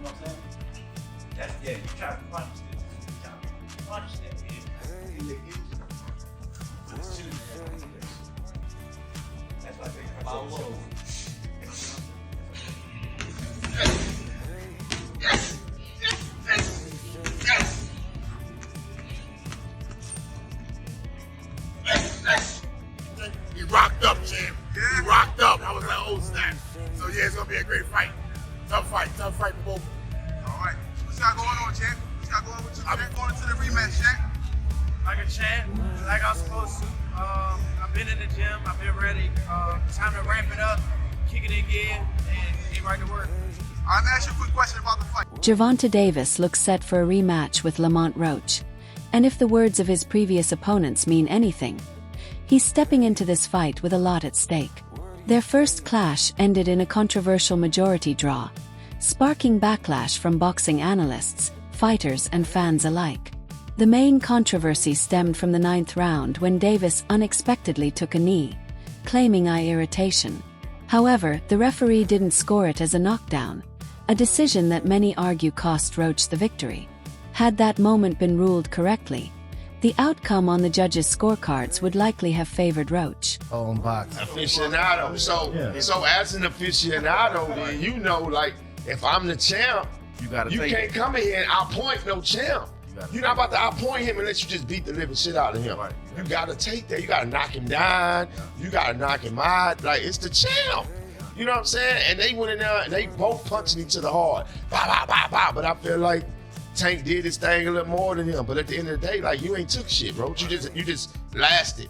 know what I'm saying? That's, yeah, you try to punish this. You try to punish that, man. You get it. That's why they come out. He rocked up, champ. Yeah. He rocked up. I was like, oh snap. So yeah, it's gonna be a great fight. Tough fight for both. All right. What's got going on, champ? What's got going on with you? I'm going into the rematch, champ. Like a champ, like I'm supposed to. I've been in the gym. I've been ready. Time to ramp it up, kick it in gear, and get right to work. I'm gonna ask you a quick question about the fight. Gervonta Davis looks set for a rematch with Lamont Roach. And if the words of his previous opponents mean anything, he's stepping into this fight with a lot at stake. Their first clash ended in a controversial majority draw, sparking backlash from boxing analysts, fighters, and fans alike. The main controversy stemmed from the 9th round when Davis unexpectedly took a knee, claiming eye irritation. However, the referee didn't score it as a knockdown, a decision that many argue cost Roach the victory. Had that moment been ruled correctly, the outcome on the judges' scorecards would likely have favored Roach. On box. Aficionado. So as an aficionado, then you know, like, if I'm the champ, you can't come in here and outpoint no champ. You're not about to outpoint him unless you just beat the living shit out of him. Right. You gotta take that. You gotta knock him down. You gotta knock him out. Like, it's the champ. You know what I'm saying? And they went in there and they both punching each other hard. Bah, bah, bah, bah. But I feel like Tank did his thing a little more than him. But at the end of the day, like, you ain't took shit, bro. You just lasted.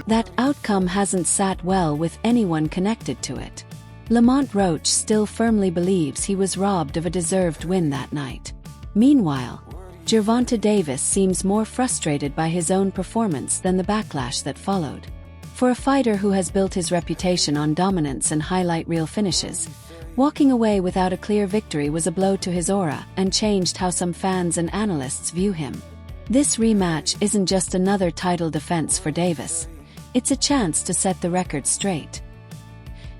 That outcome hasn't sat well with anyone connected to it. Lamont Roach still firmly believes he was robbed of a deserved win that night. Meanwhile, Gervonta Davis seems more frustrated by his own performance than the backlash that followed. For a fighter who has built his reputation on dominance and highlight reel finishes, walking away without a clear victory was a blow to his aura and changed how some fans and analysts view him. This rematch isn't just another title defense for Davis. It's a chance to set the record straight.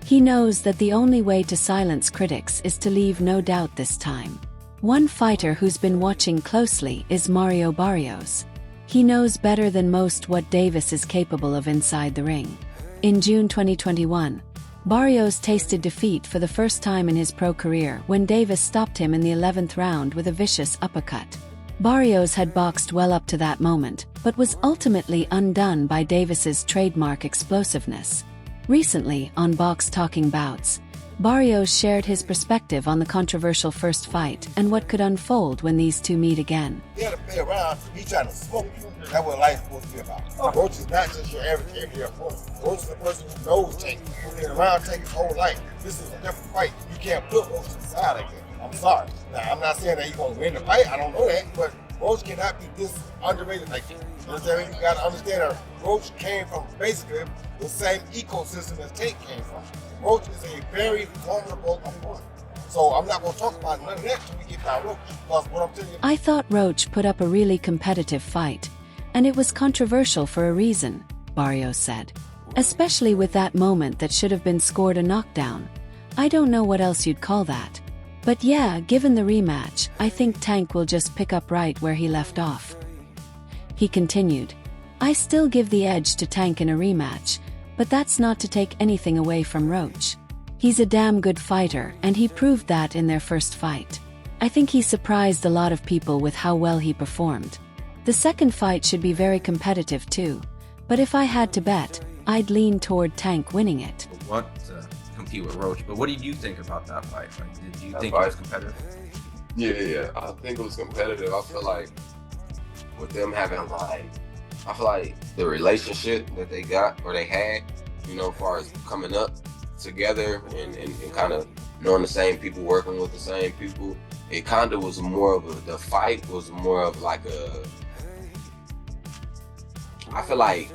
He knows that the only way to silence critics is to leave no doubt this time. One fighter who's been watching closely is Mario Barrios. He knows better than most what Davis is capable of inside the ring. In June 2021, Barrios tasted defeat for the first time in his pro career when Davis stopped him in the 11th round with a vicious uppercut. Barrios had boxed well up to that moment, but was ultimately undone by Davis's trademark explosiveness. Recently, on Box Talking Bouts, Barrios shared his perspective on the controversial first fight and what could unfold when these two meet again. He had to play around, he trying to smoke you. That's what life's supposed to be about. Roach is not just your average everyday opponent. Roach is a person who knows Tank, who's been around Tank his whole life. This is a different fight. You can't put Roach to the side like that. I'm sorry. Now, I'm not saying that he's going to win the fight. I don't know that, but Roach cannot be this underrated like that. You understand? You got to understand that Roach came from basically the same ecosystem as Tank came from. Roach is a very vulnerable opponent. So I'm not going to talk about none of that until we get by Roach. Because what I'm telling you, I thought Roach put up a really competitive fight, and it was controversial for a reason, Barrios said. Especially with that moment that should have been scored a knockdown. I don't know what else you'd call that. But yeah, given the rematch, I think Tank will just pick up right where he left off. He continued, I still give the edge to Tank in a rematch, but that's not to take anything away from Roach. He's a damn good fighter, and he proved that in their first fight. I think he surprised a lot of people with how well he performed. The second fight should be very competitive too, but if I had to bet, I'd lean toward Tank winning it. Want to compete with Roach, but what did you think about that fight? Like, did you think it was competitive? Yeah, I think it was competitive. I feel like with them having I feel like the relationship that they got or they had, you know, as far as coming up together and kind of knowing the same people, working with the same people, it kind of was more of the fight was more of like I feel like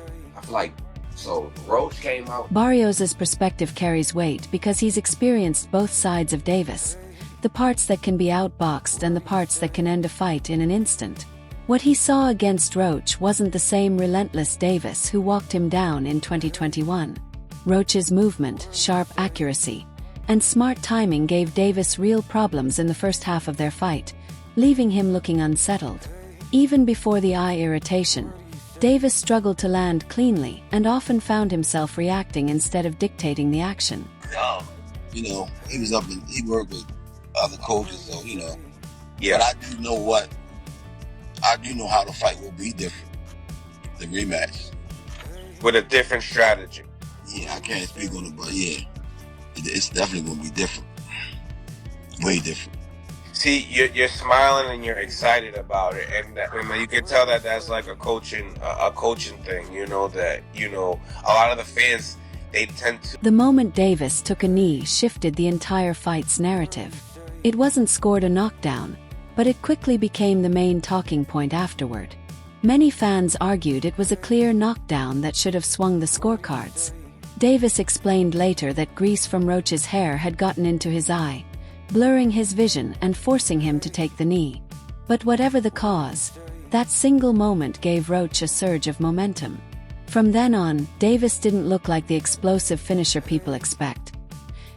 so Roach came out. Barrios' perspective carries weight because he's experienced both sides of Davis, the parts that can be outboxed and the parts that can end a fight in an instant. What he saw against Roach wasn't the same relentless Davis who walked him down in 2021. Roach's movement, sharp accuracy, and smart timing gave Davis real problems in the first half of their fight, leaving him looking unsettled. Even before the eye irritation, Davis struggled to land cleanly and often found himself reacting instead of dictating the action. You know, he was he worked with other coaches, so, you know. Yeah. But I do know how the fight will be different, the rematch. With a different strategy. Yeah, I can't speak on it, but yeah, it's definitely going to be different. Way different. See, you're smiling and you're excited about it, and you can tell that that's like a coaching thing. You know that a lot of the fans, they tend to. The moment Davis took a knee shifted the entire fight's narrative. It wasn't scored a knockdown, but it quickly became the main talking point afterward. Many fans argued it was a clear knockdown that should have swung the scorecards. Davis explained later that grease from Roach's hair had gotten into his eye, blurring his vision and forcing him to take the knee. But whatever the cause, that single moment gave Roach a surge of momentum. From then on, Davis didn't look like the explosive finisher people expect.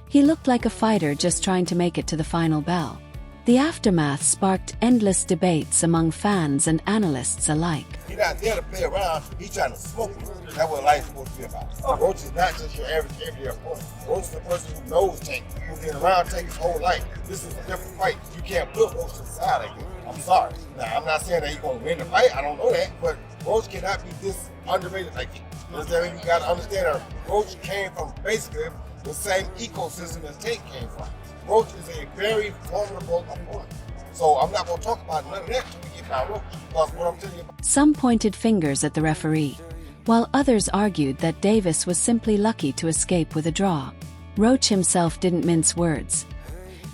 He looked like a fighter just trying to make it to the final bell. The aftermath sparked endless debates among fans and analysts alike. He's not there to play around, he's trying to smoke you. That's what life's supposed to be about. Roach is not just your average everyday opponent. Roach is the person who knows Tank, who's been around Tank his whole life. This is a different fight. You can't put Roach to the side like this. I'm sorry. Now, I'm not saying that he's going to win the fight, I don't know that, but Roach cannot be this underrated like this. You understand? You got to understand that Roach came from basically the same ecosystem as Tank came from. Roach is a very vulnerable opponent. So I'm not going to talk about none of that until we get down Roach. Because what I'm telling you about. Some pointed fingers at the referee, while others argued that Davis was simply lucky to escape with a draw. Roach himself didn't mince words.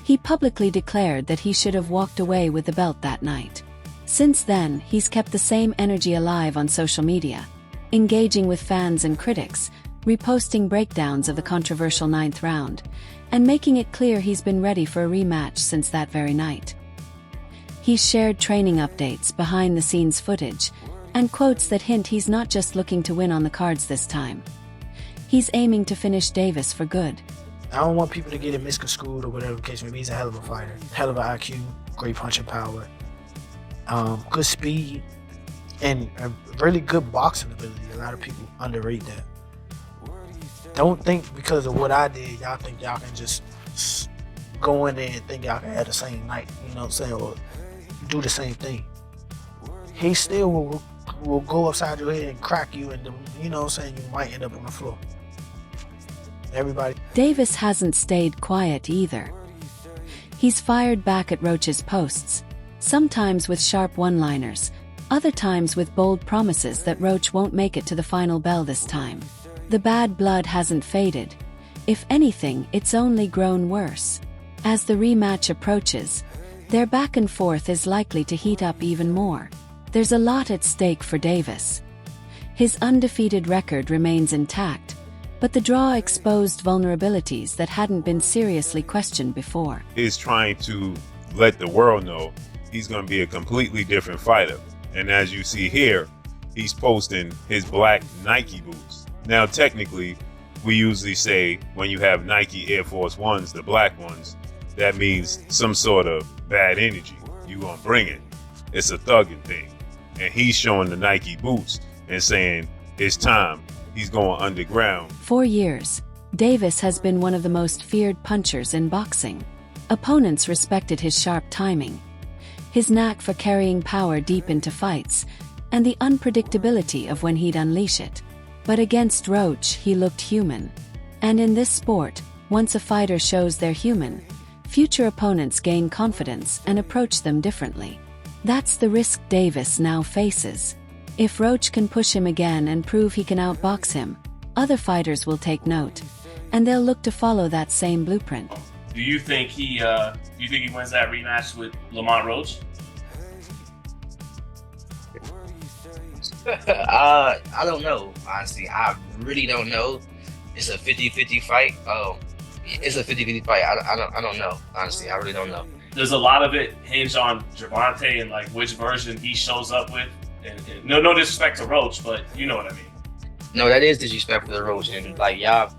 He publicly declared that he should have walked away with the belt that night. Since then, he's kept the same energy alive on social media, engaging with fans and critics, reposting breakdowns of the controversial 9th round, and making it clear he's been ready for a rematch since that very night. He's shared training updates, behind-the-scenes footage, and quotes that hint he's not just looking to win on the cards this time. He's aiming to finish Davis for good. I don't want people to get it misconstrued or whatever the case may be. He's a hell of a fighter, hell of an IQ, great punching power, good speed, and a really good boxing ability. A lot of people underrate that. Don't think because of what I did, y'all think y'all can just go in there and think y'all can have the same night, you know what I'm saying, or do the same thing. He still will go upside your head and crack you, and you know what I'm saying, you might end up on the floor. Everybody. Davis hasn't stayed quiet either. He's fired back at Roach's posts, sometimes with sharp one-liners, other times with bold promises that Roach won't make it to the final bell this time. The bad blood hasn't faded. If anything, it's only grown worse. As the rematch approaches, their back and forth is likely to heat up even more. There's a lot at stake for Davis. His undefeated record remains intact, but the draw exposed vulnerabilities that hadn't been seriously questioned before. He's trying to let the world know he's going to be a completely different fighter. And as you see here, he's posting his black Nike boots. Now, technically, we usually say when you have Nike Air Force Ones, the black ones, that means some sort of bad energy. You gonna bring it. It's a thugging thing. And he's showing the Nike boots and saying it's time. He's going underground. For years, Davis has been one of the most feared punchers in boxing. Opponents respected his sharp timing, his knack for carrying power deep into fights, and the unpredictability of when he'd unleash it. But against Roach, he looked human. And in this sport, once a fighter shows they're human, future opponents gain confidence and approach them differently. That's the risk Davis now faces. If Roach can push him again and prove he can outbox him, other fighters will take note, and they'll look to follow that same blueprint. Do you think he wins that rematch with Lamont Roach? I don't know, honestly. I really don't know. It's a 50-50 fight. It's a 50-50 fight. I don't know, honestly. I really don't know. Does a lot of it hinge on Gervonta and like which version he shows up with? And no disrespect to Roach, but you know what I mean. No, that is disrespectful to Roach, and like y'all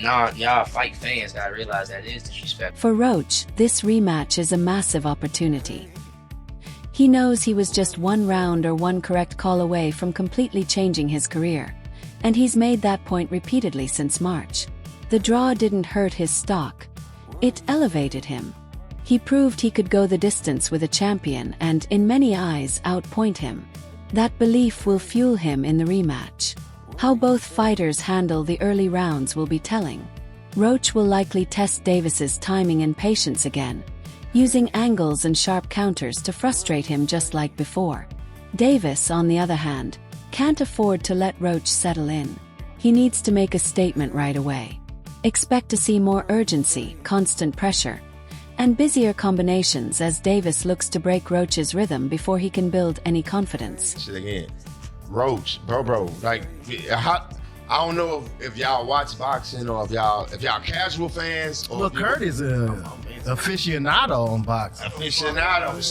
y'all fight fans gotta realize that is disrespectful. For Roach, this rematch is a massive opportunity. He knows he was just one round or one correct call away from completely changing his career, and he's made that point repeatedly since March. The draw didn't hurt his stock. It elevated him. He proved he could go the distance with a champion and, in many eyes, outpoint him. That belief will fuel him in the rematch. How both fighters handle the early rounds will be telling. Roach will likely test Davis's timing and patience again, using angles and sharp counters to frustrate him just like before. Davis, on the other hand, can't afford to let Roach settle in. He needs to make a statement right away. Expect to see more urgency, constant pressure, and busier combinations as Davis looks to break Roach's rhythm before he can build any confidence. Shit again. Roach, bro, like, I don't know if y'all watch boxing or if y'all casual fans. Or well, Kurt is a aficionado on boxing. Aficionado.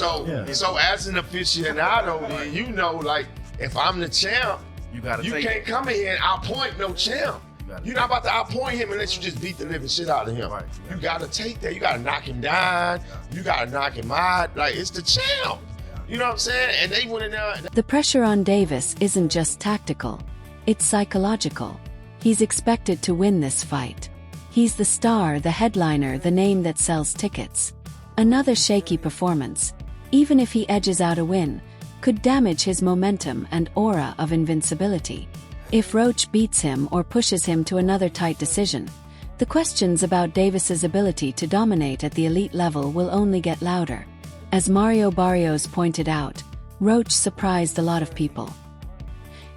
So as an aficionado, then you know, like, if I'm the champ, you can't come in here and outpoint no champ. You're not about to outpoint him unless you just beat the living shit out of him. Right. You gotta take that. You gotta knock him down. You gotta knock him out. Like, it's the champ. You know what I'm saying? And they went in there. The pressure on Davis isn't just tactical. It's psychological. He's expected to win this fight. He's the star, the headliner, the name that sells tickets. Another shaky performance, even if he edges out a win, could damage his momentum and aura of invincibility. If Roach beats him or pushes him to another tight decision, the questions about Davis's ability to dominate at the elite level will only get louder. As Mario Barrios pointed out, Roach surprised a lot of people.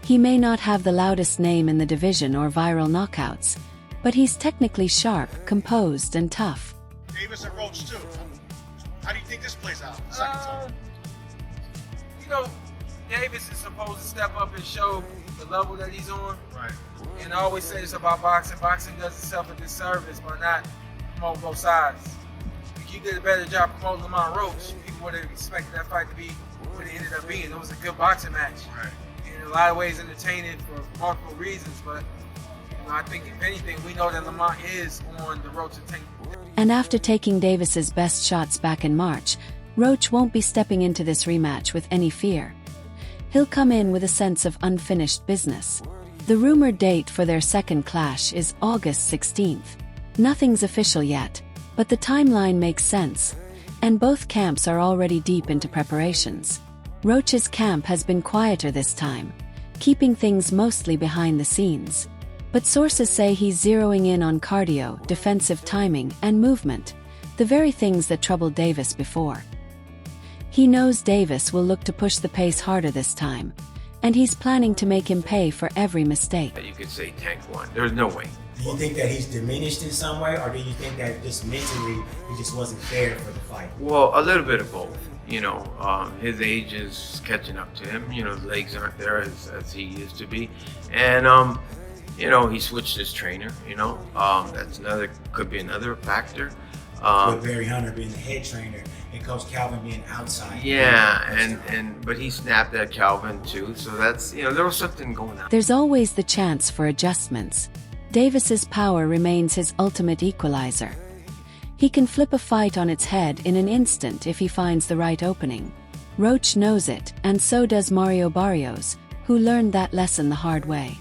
He may not have the loudest name in the division or viral knockouts, but he's technically sharp, composed, and tough. Davis and Roach too. How do you think this plays out? Second time. You know, Davis is supposed to step up and show the level that he's on. Right. And I always say this about boxing. Boxing does itself a disservice by not promoting both sides. If you did a better job promoting Lamont Roach, people would have expected that fight to be what it ended up being. It was a good boxing match. Right. In a lot of ways entertaining for multiple reasons, but I think if anything, we know that Lamont is on the road to Tank. And after taking Davis's best shots back in March, Roach won't be stepping into this rematch with any fear. He'll come in with a sense of unfinished business. The rumored date for their second clash is August 16th. Nothing's official yet, but the timeline makes sense, and both camps are already deep into preparations. Roach's camp has been quieter this time, keeping things mostly behind the scenes. But sources say he's zeroing in on cardio, defensive timing, and movement, the very things that troubled Davis before. He knows Davis will look to push the pace harder this time, and he's planning to make him pay for every mistake. You could say Tank won. There's no way. Do you think that he's diminished in some way, or do you think that just mentally he just wasn't fair for the fight? Well, a little bit of both. You know, his age is catching up to him. You know, his legs aren't there as he used to be. And, you know, he switched his trainer, you know. Could be another factor. With Barry Hunter being the head trainer and Coach Calvin being outside. Yeah, but he snapped at Calvin too, so that's, you know, there was something going on. There's always the chance for adjustments. Davis's power remains his ultimate equalizer. He can flip a fight on its head in an instant if he finds the right opening. Roach knows it, and so does Mario Barrios, who learned that lesson the hard way.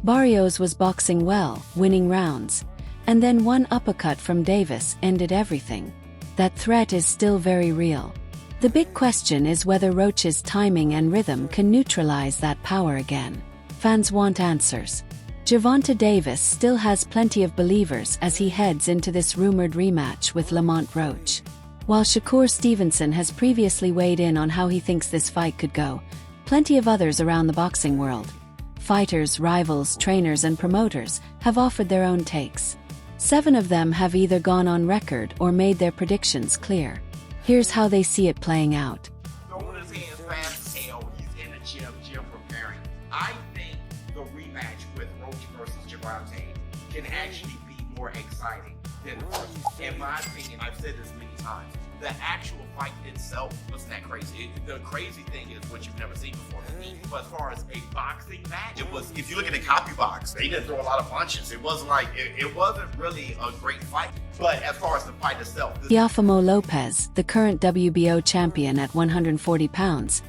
Barrios was boxing well, winning rounds, and then one uppercut from Davis ended everything. That threat is still very real. The big question is whether Roach's timing and rhythm can neutralize that power again. Fans want answers. Gervonta Davis still has plenty of believers as he heads into this rumored rematch with Lamont Roach. While Shakur Stevenson has previously weighed in on how he thinks this fight could go, plenty of others around the boxing world, fighters, rivals, trainers, and promoters, have offered their own takes. 7 of them have either gone on record or made their predictions clear. Here's how they see it playing out. Throwing his hands fast as hell, he's in the gym preparing. I think the rematch with Roach versus Gervonta can actually be more exciting than the first. In my opinion, I've said this many times, the actual fight itself wasn't that crazy. The crazy thing is what you've never seen before to me. But as far as a boxing match, it was, if you look at the copy box, they didn't throw a lot of punches. It wasn't like, it wasn't really a great fight. But as far as the fight itself. Teofimo Lopez, the current WBO champion at 140 pounds,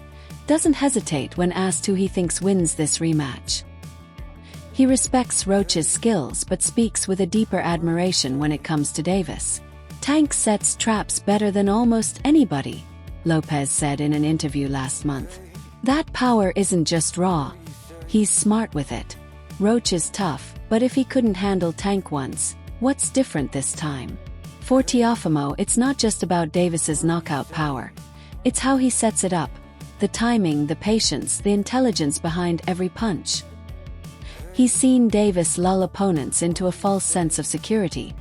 doesn't hesitate when asked who he thinks wins this rematch. He respects Roach's skills but speaks with a deeper admiration when it comes to Davis. Tank sets traps better than almost anybody, Lopez said in an interview last month. That power isn't just raw. He's smart with it. Roach is tough, but if he couldn't handle Tank once, what's different this time? For Teofimo, it's not just about Davis's knockout power. It's how he sets it up. The timing, the patience, the intelligence behind every punch. He's seen Davis lull opponents into a false sense of security,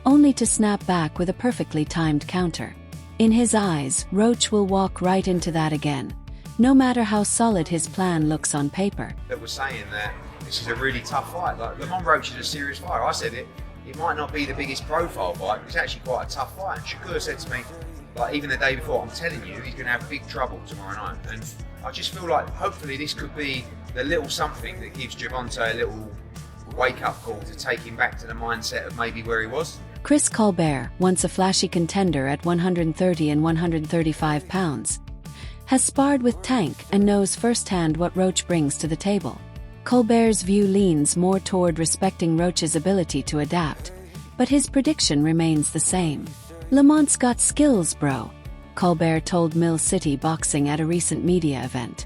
only to snap back with a perfectly timed counter. In his eyes, Roach will walk right into that again, no matter how solid his plan looks on paper. That was saying that this is a really tough fight. Like, Lamont Roach is a serious fighter. I said it. It might not be the biggest profile fight, but it's actually quite a tough fight. And Shakur said to me, like, even the day before, I'm telling you, he's going to have big trouble tomorrow night. And I just feel like hopefully this could be the little something that gives Gervonta a little wake-up call to take him back to the mindset of maybe where he was. Chris Colbert, once a flashy contender at 130 and 135 pounds, has sparred with Tank and knows firsthand what Roach brings to the table. Colbert's view leans more toward respecting Roach's ability to adapt, but his prediction remains the same. Lamont's got skills, bro, Colbert told Mill City Boxing at a recent media event.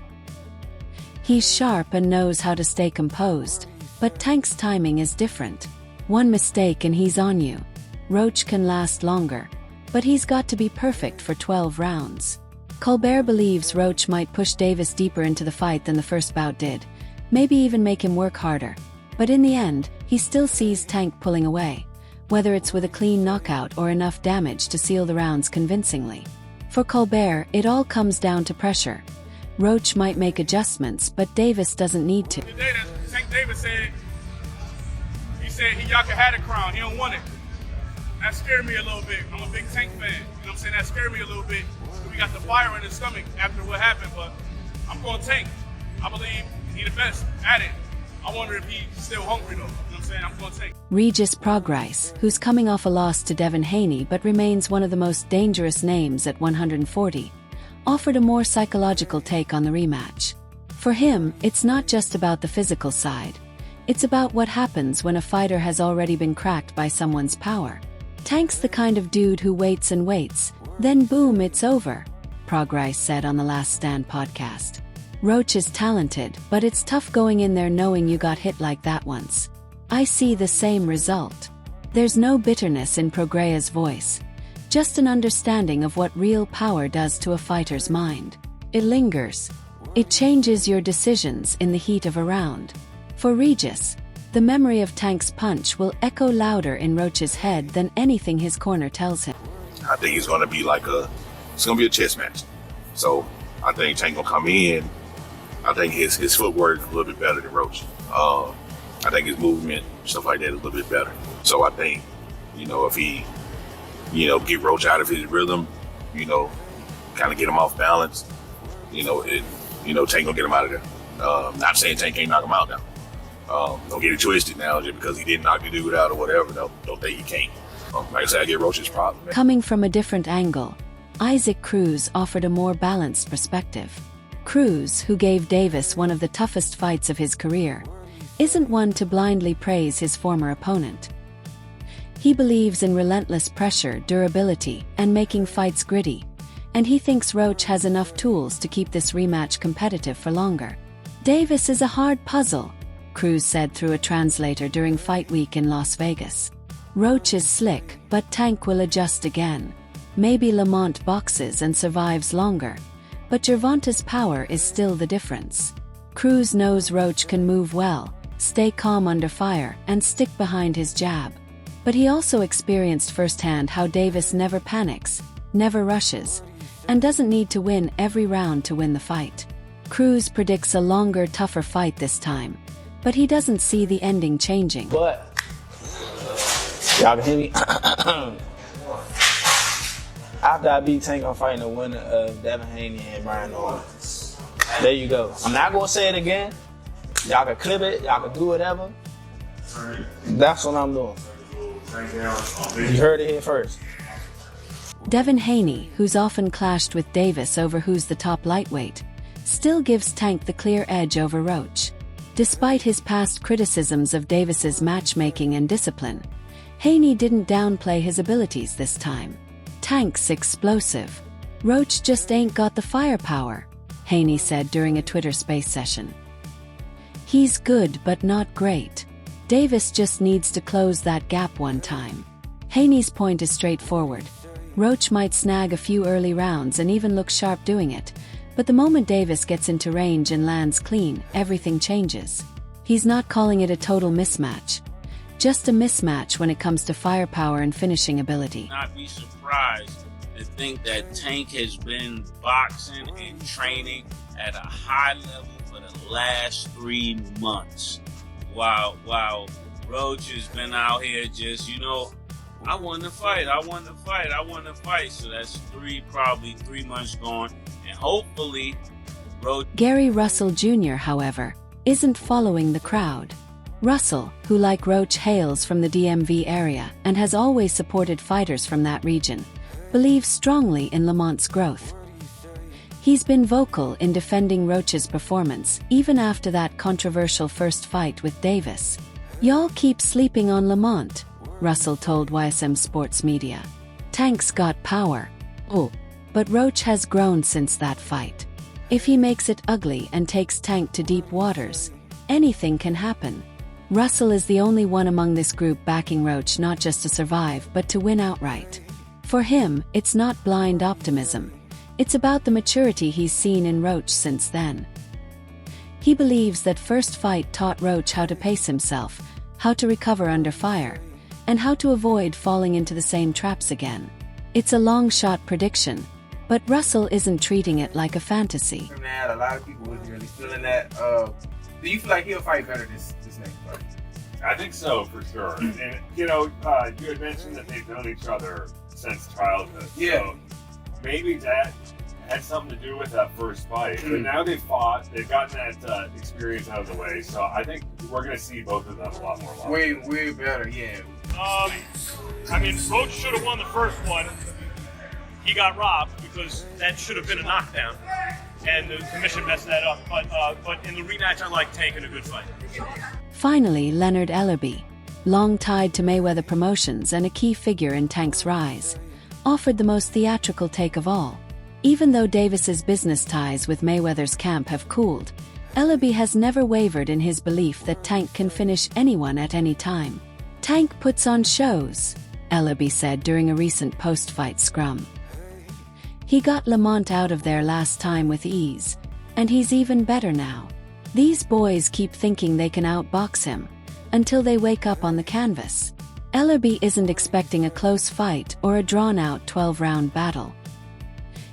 He's sharp and knows how to stay composed, but Tank's timing is different. One mistake and he's on you. Roach can last longer, but he's got to be perfect for 12 rounds. Colbert believes Roach might push Davis deeper into the fight than the first bout did, maybe even make him work harder. But in the end, he still sees Tank pulling away, whether it's with a clean knockout or enough damage to seal the rounds convincingly. For Colbert, it all comes down to pressure. Roach might make adjustments, but Davis doesn't need to. Today, Tank Davis said, y'all can have the crown, he don't want it. That scared me a little bit. I'm a big Tank fan. You know what I'm saying? That scared me a little bit. We got the fire in his stomach after what happened, but I'm going Tank. I believe he's the best at it. I wonder if he's still hungry though. You know what I'm saying? I'm going Tank. Regis Prograis, who's coming off a loss to Devin Haney but remains one of the most dangerous names at 140, offered a more psychological take on the rematch. For him, it's not just about the physical side. It's about what happens when a fighter has already been cracked by someone's power. Tank's the kind of dude who waits and waits, then boom, it's over, Prograis said on the Last Stand podcast. Roach is talented, but it's tough going in there knowing you got hit like that once. I see the same result. There's no bitterness in Prograis' voice, just an understanding of what real power does to a fighter's mind. It lingers. It changes your decisions in the heat of a round. For Regis, the memory of Tank's punch will echo louder in Roach's head than anything his corner tells him. I think it's going to be it's going to be a chess match. So I think Tank going to come in. I think his footwork is a little bit better than Roach. I think his movement, stuff like that, is a little bit better. So I think, if he, get Roach out of his rhythm, kind of get him off balance, Tank going to get him out of there. Not saying Tank can't knock him out now. Don't get it twisted now just because he didn't knock the dude out or whatever. Don't think he can't. Like I said, I get Roach's problem. Coming from a different angle, Isaac Cruz offered a more balanced perspective. Cruz, who gave Davis one of the toughest fights of his career, isn't one to blindly praise his former opponent. He believes in relentless pressure, durability, and making fights gritty, and he thinks Roach has enough tools to keep this rematch competitive for longer. Davis is a hard puzzle, Cruz said through a translator during Fight Week in Las Vegas. Roach is slick, but Tank will adjust again. Maybe Lamont boxes and survives longer, but Gervonta's power is still the difference. Cruz knows Roach can move well, stay calm under fire, and stick behind his jab. But he also experienced firsthand how Davis never panics, never rushes, and doesn't need to win every round to win the fight. Cruz predicts a longer, tougher fight this time, but he doesn't see the ending changing. But y'all can hear me? After I beat Tank, I'm fighting the winner of Devin Haney and Brian Owens. There you go. I'm not gonna say it again. Y'all can clip it. Y'all can do whatever. That's what I'm doing. You heard it here first. Devin Haney, who's often clashed with Davis over who's the top lightweight, still gives Tank the clear edge over Roach. Despite his past criticisms of Davis's matchmaking and discipline, Haney didn't downplay his abilities this time. Tank's explosive. Roach just ain't got the firepower, Haney said during a Twitter Space session. He's good but not great. Davis just needs to close that gap one time. Haney's point is straightforward. Roach might snag a few early rounds and even look sharp doing it, but the moment Davis gets into range and lands clean, everything changes. He's not calling it a total mismatch, just a mismatch when it comes to firepower and finishing ability. Not be surprised to think that Tank has been boxing and training at a high level for the last 3 months, while Roach has been out here just, I want to fight. So that's probably 3 months gone. And hopefully, Gary Russell Jr., however, isn't following the crowd. Russell, who like Roach hails from the DMV area and has always supported fighters from that region, believes strongly in Lamont's growth. He's been vocal in defending Roach's performance, even after that controversial first fight with Davis. "Y'all keep sleeping on Lamont," Russell told YSM Sports Media. "Tank's got power. But Roach has grown since that fight. If he makes it ugly and takes Tank to deep waters, anything can happen." Russell is the only one among this group backing Roach not just to survive but to win outright. For him, it's not blind optimism. It's about the maturity he's seen in Roach since then. He believes that first fight taught Roach how to pace himself, how to recover under fire, and how to avoid falling into the same traps again. It's a long-shot prediction, but Russell isn't treating it like a fantasy. A lot of people wasn't really feeling that. Do you feel like he'll fight better this next fight? I think so, for sure. And, you had mentioned that they've known each other since childhood. Yeah. So maybe that had something to do with that first fight. But now they've fought, they've gotten that experience out of the way. So I think we're going to see both of them a lot more. Way better, yeah. Roach should have won the first one. He got robbed because that should have been a knockdown, and the commission messed that up. But in the rematch, I like Tank in a good fight. Finally, Leonard Ellerby, long tied to Mayweather Promotions and a key figure in Tank's rise, offered the most theatrical take of all. Even though Davis's business ties with Mayweather's camp have cooled, Ellerby has never wavered in his belief that Tank can finish anyone at any time. "Tank puts on shows," Ellerby said during a recent post-fight scrum. "He got Lamont out of there last time with ease, and he's even better now. These boys keep thinking they can outbox him, until they wake up on the canvas." Ellerby isn't expecting a close fight or a drawn-out 12-round battle.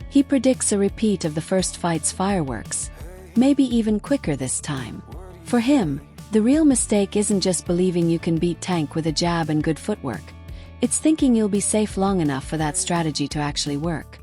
He predicts a repeat of the first fight's fireworks, maybe even quicker this time. For him, the real mistake isn't just believing you can beat Tank with a jab and good footwork. It's thinking you'll be safe long enough for that strategy to actually work.